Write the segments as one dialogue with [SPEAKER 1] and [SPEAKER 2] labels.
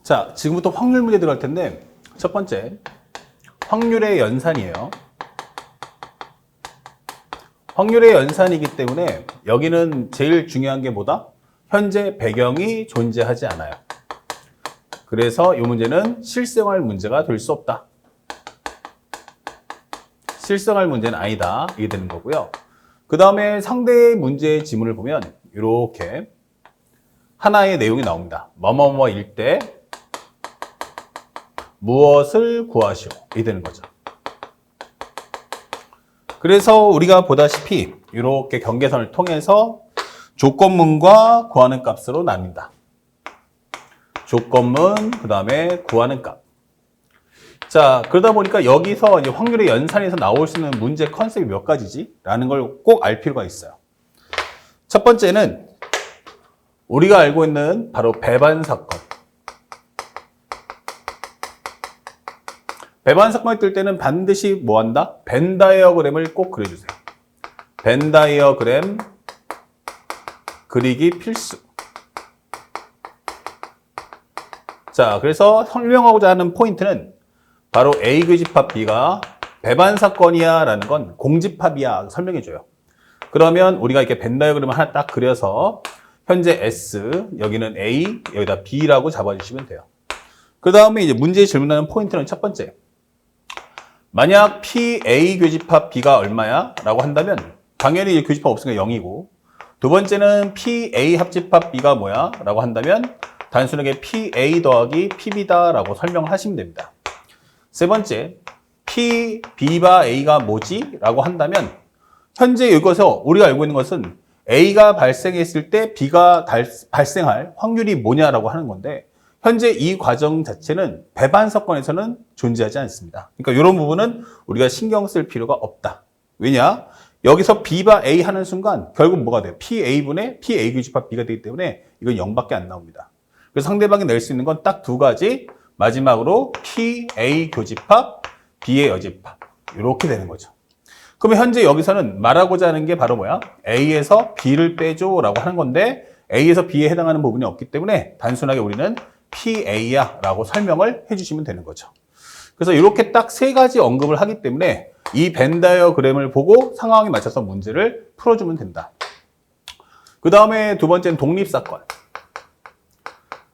[SPEAKER 1] 자, 지금부터 확률 문제 들어갈 텐데 첫 번째, 확률의 연산이에요. 확률의 연산이기 때문에 여기는 제일 중요한 게 뭐다? 현재 배경이 존재하지 않아요. 그래서 이 문제는 실생활 문제가 될 수 없다. 실생활 문제는 아니다. 이게 되는 거고요. 그 다음에 상대의 문제의 지문을 보면 이렇게 하나의 내용이 나옵니다. 뭐뭐뭐일 때 무엇을 구하시오. 이게 되는 거죠. 그래서 우리가 보다시피 이렇게 경계선을 통해서 조건문과 구하는 값으로 나뉜다. 조건문, 그 다음에 구하는 값. 자, 그러다 보니까 여기서 이제 확률의 연산에서 나올 수 있는 문제 컨셉이 몇 가지지? 라는 걸 꼭 알 필요가 있어요. 첫 번째는 우리가 알고 있는 바로 배반 사건. 배반 사건이 뜰 때는 반드시 뭐 한다? 벤 다이어그램을 꼭 그려주세요. 벤 다이어그램 그리기 필수. 자, 그래서 설명하고자 하는 포인트는 바로 A 교집합 B가 배반 사건이야 라는 건 공집합이야 설명해줘요. 그러면 우리가 이렇게 벤 다이어그램을 하나 딱 그려서 현재 S, 여기는 A, 여기다 B라고 잡아주시면 돼요. 그 다음에 이제 문제에 질문하는 포인트는 첫 번째. 만약 PA 교집합 B가 얼마야? 라고 한다면 당연히 교집합 없으니까 0이고, 두 번째는 PA 합집합 B가 뭐야? 라고 한다면 단순하게 PA 더하기 PB다 라고 설명을 하시면 됩니다. 세 번째, P, B바 A가 뭐지? 라고 한다면 현재 이것에서 우리가 알고 있는 것은 A가 발생했을 때 B가 발생할 확률이 뭐냐라고 하는 건데, 현재 이 과정 자체는 배반 사건에서는 존재하지 않습니다. 그러니까 이런 부분은 우리가 신경 쓸 필요가 없다. 왜냐? 여기서 B바 A 하는 순간 결국 뭐가 돼요? PA분의 PA 교집합 B가 되기 때문에 이건 0밖에 안 나옵니다. 그래서 상대방이 낼 수 있는 건 딱 두 가지. 마지막으로 PA 교집합, B의 여집합. 이렇게 되는 거죠. 그러면 현재 여기서는 말하고자 하는 게 바로 뭐야? A에서 B를 빼줘 라고 하는 건데 A에서 B에 해당하는 부분이 없기 때문에 단순하게 우리는 PA야 라고 설명을 해주시면 되는 거죠. 그래서 이렇게 딱 세 가지 언급을 하기 때문에 이 벤 다이어그램을 보고 상황에 맞춰서 문제를 풀어주면 된다. 그 다음에 두 번째는 독립사건.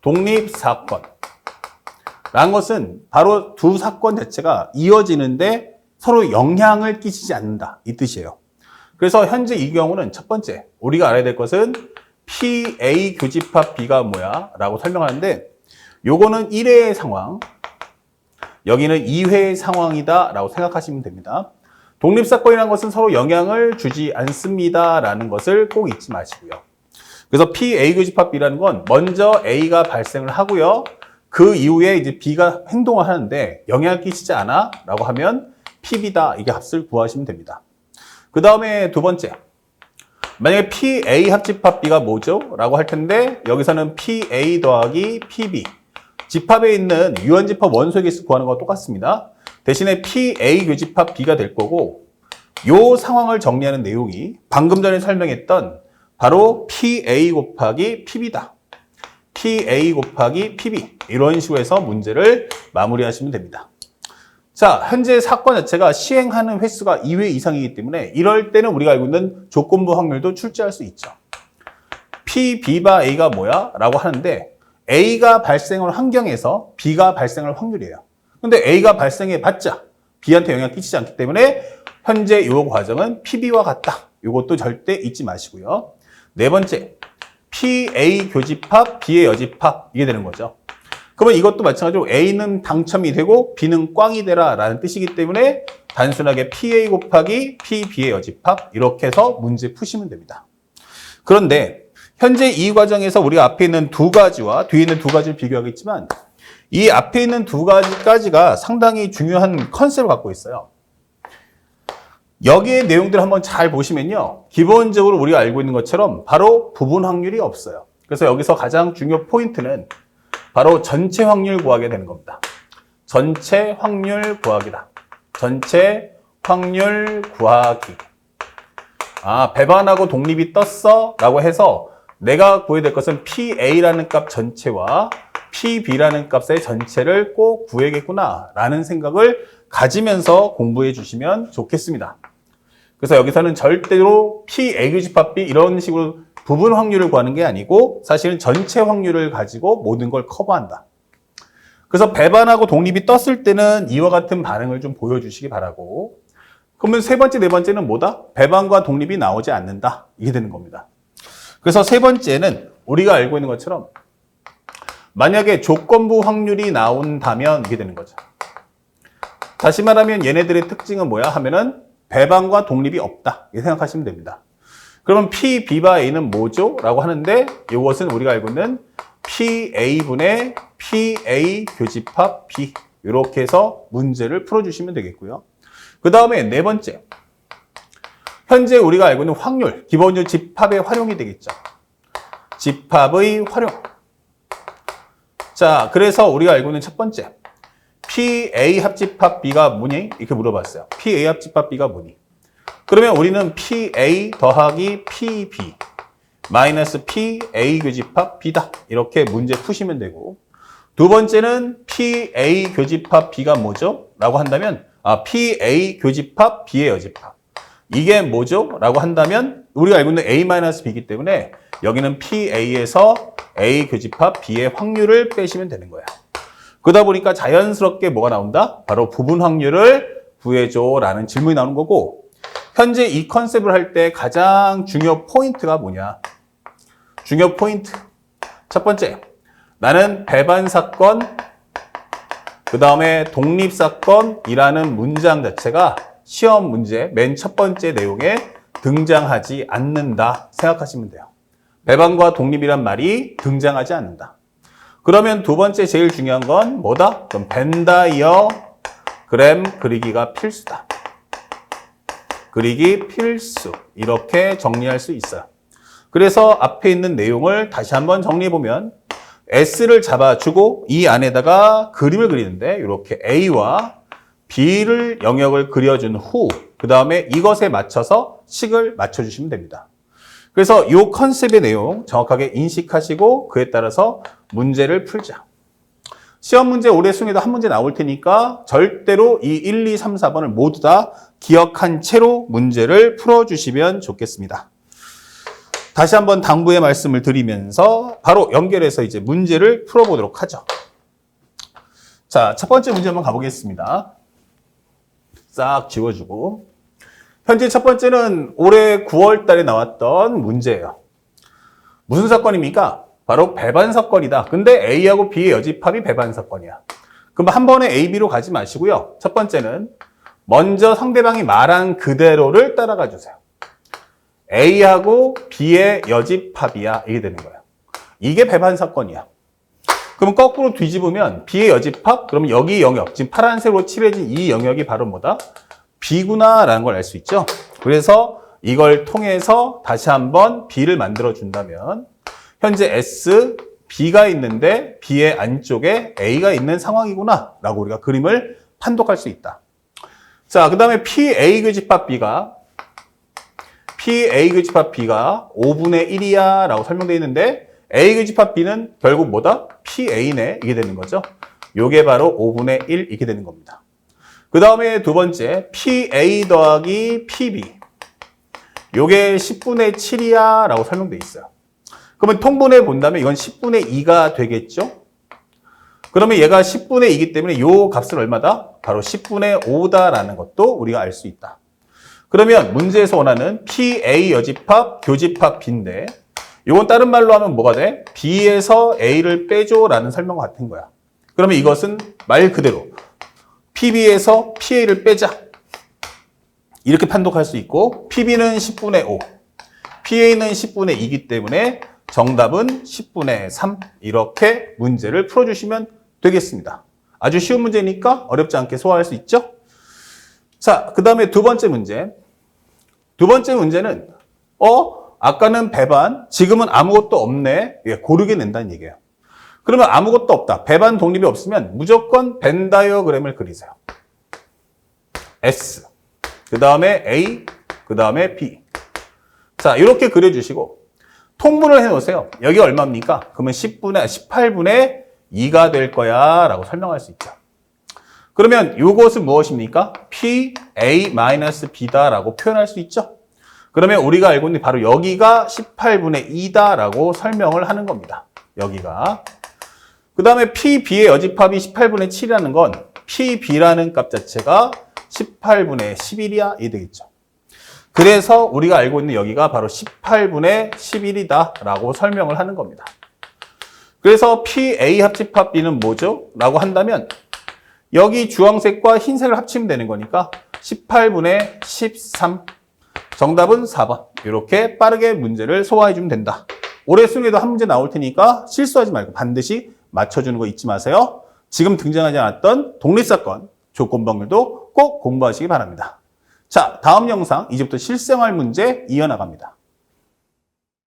[SPEAKER 1] 독립사건. 라는 것은 바로 두 사건 자체가 이어지는데 서로 영향을 끼치지 않는다. 이 뜻이에요. 그래서 현재 이 경우는 첫 번째, 우리가 알아야 될 것은 PA 교집합 B가 뭐야? 라고 설명하는데 요거는 1회의 상황, 여기는 2회의 상황이다 라고 생각하시면 됩니다. 독립사건이라는 것은 서로 영향을 주지 않습니다 라는 것을 꼭 잊지 마시고요. 그래서 PA 교집합 B라는 건 먼저 A가 발생을 하고요. 그 이후에 이제 B가 행동을 하는데 영향을 끼치지 않아 라고 하면 PB다. 이게 값을 구하시면 됩니다. 그 다음에 두 번째. 만약에 PA 합집합 B가 뭐죠? 라고 할 텐데 여기서는 PA 더하기 PB. 집합에 있는 유한집합 원소의 개수 구하는 거와 똑같습니다. 대신에 PA 교집합 B가 될 거고 이 상황을 정리하는 내용이 방금 전에 설명했던 바로 PA 곱하기 PB다. PA 곱하기 PB. 이런 식으로 해서 문제를 마무리하시면 됩니다. 자, 현재 사건 자체가 시행하는 횟수가 2회 이상이기 때문에 이럴 때는 우리가 알고 있는 조건부 확률도 출제할 수 있죠. P, B바 A가 뭐야? 라고 하는데 A가 발생할 환경에서 B가 발생할 확률이에요. 근데 A가 발생해 봤자 B한테 영향 끼치지 않기 때문에 현재 이 과정은 PB와 같다. 이것도 절대 잊지 마시고요. 네 번째, PA 교집합, B의 여집합. 이게 되는 거죠. 그러면 이것도 마찬가지로 A는 당첨이 되고 B는 꽝이 되라 라는 뜻이기 때문에 단순하게 PA 곱하기 PB의 여집합 이렇게 해서 문제 푸시면 됩니다. 그런데 현재 이 과정에서 우리가 앞에 있는 두 가지와 뒤에 있는 두 가지를 비교하겠지만 이 앞에 있는 두 가지가 상당히 중요한 컨셉을 갖고 있어요. 여기의 내용들을 한번 잘 보시면요. 기본적으로 우리가 알고 있는 것처럼 바로 부분 확률이 없어요. 그래서 여기서 가장 중요 포인트는 바로 전체 확률 구하게 되는 겁니다. 전체 확률 구하기다. 전체 확률 구하기. 아, 배반하고 독립이 떴어? 라고 해서 내가 구해야 될 것은 PA라는 값 전체와 PB라는 값의 전체를 꼭 구해야겠구나 라는 생각을 가지면서 공부해 주시면 좋겠습니다. 그래서 여기서는 절대로 PA 교집합 B 이런 식으로 부분 확률을 구하는 게 아니고 사실은 전체 확률을 가지고 모든 걸 커버한다. 그래서 배반하고 독립이 떴을 때는 이와 같은 반응을 좀 보여주시기 바라고. 그러면 세 번째, 네 번째는 뭐다? 배반과 독립이 나오지 않는다. 이게 되는 겁니다. 그래서 세 번째는 우리가 알고 있는 것처럼 만약에 조건부 확률이 나온다면 이게 되는 거죠. 다시 말하면 얘네들의 특징은 뭐야 하면은 배반과 독립이 없다. 이렇게 생각하시면 됩니다. 그러면 P, B바 A는 뭐죠? 라고 하는데 이것은 우리가 알고 있는 PA분의 PA 교집합 B 이렇게 해서 문제를 풀어주시면 되겠고요. 그 다음에 네 번째, 현재 우리가 알고 있는 확률, 기본적으로 집합의 활용이 되겠죠. 집합의 활용. 자, 그래서 우리가 알고 있는 첫 번째, PA 합집합 B가 뭐니? 이렇게 물어봤어요. PA 합집합 B가 뭐니? 그러면 우리는 PA 더하기 PB 마이너스 PA 교집합 B다. 이렇게 문제 푸시면 되고, 두 번째는 PA 교집합 B가 뭐죠? 라고 한다면 PA 교집합 B의 여집합. 이게 뭐죠? 라고 한다면 우리가 알고 있는 A-B이기 때문에 여기는 PA에서 A 교집합 B의 확률을 빼시면 되는 거야. 그러다 보니까 자연스럽게 뭐가 나온다? 바로 부분 확률을 구해줘 라는 질문이 나오는 거고, 현재 이 컨셉을 할 때 가장 중요 포인트가 뭐냐? 중요 포인트. 첫 번째, 나는 배반 사건, 그 다음에 독립 사건이라는 문장 자체가 시험 문제 맨 첫 번째 내용에 등장하지 않는다 생각하시면 돼요. 배반과 독립이란 말이 등장하지 않는다. 그러면 두 번째 제일 중요한 건 뭐다? 그럼 벤 다이어그램 그리기가 필수다. 그리기 필수. 이렇게 정리할 수 있어요. 그래서 앞에 있는 내용을 다시 한번 정리해보면 S를 잡아주고 이 안에다가 그림을 그리는데 이렇게 A와 B를 영역을 그려준 후 그 다음에 이것에 맞춰서 식을 맞춰주시면 됩니다. 그래서 이 컨셉의 내용 정확하게 인식하시고 그에 따라서 문제를 풀자. 시험 문제 올해 중에도 한 문제 나올 테니까 절대로 이 1, 2, 3, 4번을 모두 다 기억한 채로 문제를 풀어주시면 좋겠습니다. 다시 한번 당부의 말씀을 드리면서 바로 연결해서 이제 문제를 풀어보도록 하죠. 자, 첫 번째 문제 한번 가보겠습니다. 싹 지워주고. 현재 첫 번째는 올해 9월 달에 나왔던 문제예요. 무슨 사건입니까? 바로 배반 사건이다. 근데 A하고 B의 여집합이 배반 사건이야. 그럼 한 번에 A, B로 가지 마시고요. 첫 번째는 먼저 상대방이 말한 그대로를 따라가 주세요. A하고 B의 여집합이야. 이게 되는 거예요. 이게 배반 사건이야. 그럼 거꾸로 뒤집으면 B의 여집합, 그러면 여기 영역, 지금 파란색으로 칠해진 이 영역이 바로 뭐다? B구나라는 걸 알 수 있죠. 그래서 이걸 통해서 다시 한번 B를 만들어 준다면 현재 S, B가 있는데 B의 안쪽에 A가 있는 상황이구나 라고 우리가 그림을 판독할 수 있다. 자, 그 다음에 PA 교집합 B가 5분의 1이야 라고 설명되어 있는데 A 교집합 B는 결국 뭐다? PA네. 이게 되는 거죠. 요게 바로 5분의 1 이렇게 되는 겁니다. 그 다음에 두 번째 PA 더하기 PB 요게 10분의 7이야 라고 설명되어 있어요. 그러면 통분해 본다면 이건 10분의 2가 되겠죠? 그러면 얘가 10분의 2이기 때문에 요 값은 얼마다? 바로 10분의 5다라는 것도 우리가 알 수 있다. 그러면 문제에서 원하는 PA 여집합, 교집합 B인데 이건 다른 말로 하면 뭐가 돼? B에서 A를 빼줘라는 설명과 같은 거야. 그러면 이것은 말 그대로 PB에서 PA를 빼자. 이렇게 판독할 수 있고 PB는 10분의 5, PA는 10분의 2이기 때문에 정답은 10분의 3 이렇게 문제를 풀어주시면 되겠습니다. 아주 쉬운 문제니까 어렵지 않게 소화할 수 있죠? 자, 그 다음에 두 번째 문제. 두 번째 문제는 아까는 배반, 지금은 아무것도 없네. 고르게 낸다는 얘기예요. 그러면 아무것도 없다. 배반 독립이 없으면 무조건 벤 다이어그램을 그리세요. S, 그 다음에 A, 그 다음에 B. 자, 이렇게 그려주시고 통분을 해놓으세요. 여기 얼마입니까? 그러면 18분의 2가 될 거야 라고 설명할 수 있죠. 그러면 이것은 무엇입니까? PA-B다 라고 표현할 수 있죠. 그러면 우리가 알고 있는 바로 여기가 18분의 2다 라고 설명을 하는 겁니다. 여기가. 그 다음에 PB의 여집합이 18분의 7이라는 건 PB라는 값 자체가 18분의 11이야 이 되겠죠. 그래서 우리가 알고 있는 여기가 바로 18분의 11이다 라고 설명을 하는 겁니다. 그래서 PA 합집합 B는 뭐죠? 라고 한다면 여기 주황색과 흰색을 합치면 되는 거니까 18분의 13 정답은 4번. 이렇게 빠르게 문제를 소화해 주면 된다. 올해 수능에도 한 문제 나올 테니까 실수하지 말고 반드시 맞춰주는 거 잊지 마세요. 지금 등장하지 않았던 독립사건 조건법률도 꼭 공부하시기 바랍니다. 자, 다음 영상 이제부터 실생활 문제 이어나갑니다.